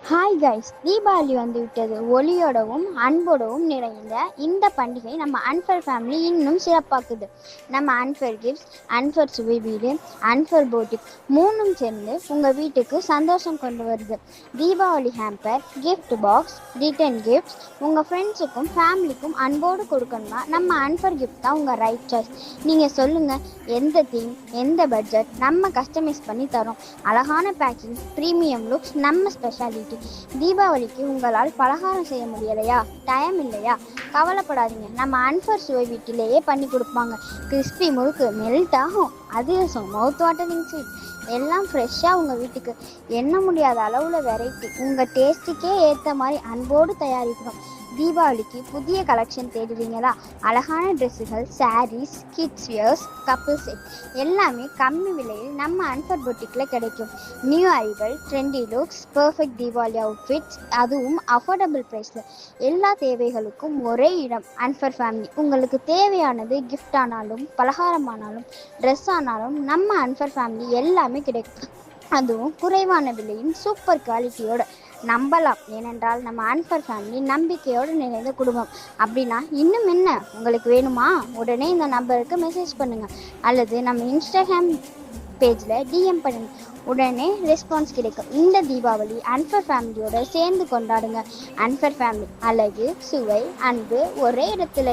Hi guys, Deepavali வந்து விட்டது. ஒளியோடவும் அன்போடவும் நிறைந்த இந்த பண்டிகை நம்ம அன்ஃபர் ஃபேமிலி இன்னும் சிறப்பாக்குது. நம்ம அன்ஃபர் கிஃப்ட்ஸ், அன்ஃபர் சுவை வீடு, அன்ஃபர் போட்டிக் மூணும் சேர்ந்து உங்கள் வீட்டுக்கு சந்தோஷம் கொண்டு வருது. Deepavali hamper, gift box, return gifts உங்கள் ஃப்ரெண்ட்ஸுக்கும் ஃபேமிலிக்கும் அன்போடு கொடுக்கணும்னா நம்ம அன்ஃபர் கிஃப்ட் தான் உங்கள் ரைட் சாய்ஸ். நீங்கள் சொல்லுங்கள், எந்த தீம், எந்த பட்ஜெட், நம்ம கஸ்டமைஸ் பண்ணி தரோம். அழகான பேக்கிங், ப்ரீமியம் லுக்ஸ் நம்ம ஸ்பெஷாலிட்டி. தீபாவளிக்கு உங்களால் பலகாரம் செய்ய முடியலையா, டைம் இல்லையா, கவலைப்படாதீங்க. நம்ம அன்ஃபர் சுவை வீட்டிலேயே பண்ணி கொடுப்பாங்க. கிறிஸ்பி முறுக்கு மெல்ட் ஆகும், அதிரசம், மவுத் வாட்டரிங் ஸ்வீட் எல்லாம் ஃப்ரெஷ்ஷாக உங்கள் வீட்டுக்கு எண்ண முடியாத அளவில் வெரைட்டி உங்கள் டேஸ்ட்டுக்கே ஏற்ற மாதிரி அன்போடு தயாரிக்கிறோம். தீபாவளிக்கு புதிய கலெக்ஷன் தேடுறீங்களா? அழகான ட்ரெஸ்ஸுகள், saris, kids wears, couple set எல்லாமே கம்மி விலையில் நம்ம அன்ஃபர் பொட்டிக்கில் கிடைக்கும். நியூ அரிகள், trendy looks, perfect Deepavali outfits, அதுவும் அஃபோர்டபுள் ப்ரைஸில். எல்லா தேவைகளுக்கும் ஒரே இடம் அன்ஃபர் ஃபேமிலி. உங்களுக்கு தேவையானது கிஃப்ட் ஆனாலும், பலகாரமானாலும், ட்ரெஸ் ஆனாலும் நம்ம அன்ஃபர் ஃபேமிலி எல்லாமே கிடைக்கும். அதுவும் குறைவான விலையும் சூப்பர் குவாலிட்டியோட நம்பலாம். ஏனென்றால் நம்ம அன்ஃபர் ஃபேமிலி நம்பிக்கையோடு நிறைந்த குடும்பம். அப்படின்னா இன்னும் என்ன உங்களுக்கு வேணுமா? உடனே இந்த நம்பருக்கு மெசேஜ் பண்ணுங்கள், அல்லது நம்ம இன்ஸ்டாகிராம் பேஜில் டிஎம் பண்ணுங்க. உடனே ரெஸ்பான்ஸ் கிடைக்கும். இந்த தீபாவளி அன்ஃபர் ஃபேமிலியோட சேர்ந்து கொண்டாடுங்க. அன்ஃபர் ஃபேமிலி, அழகு, சுவை, அன்பு ஒரே இடத்துல.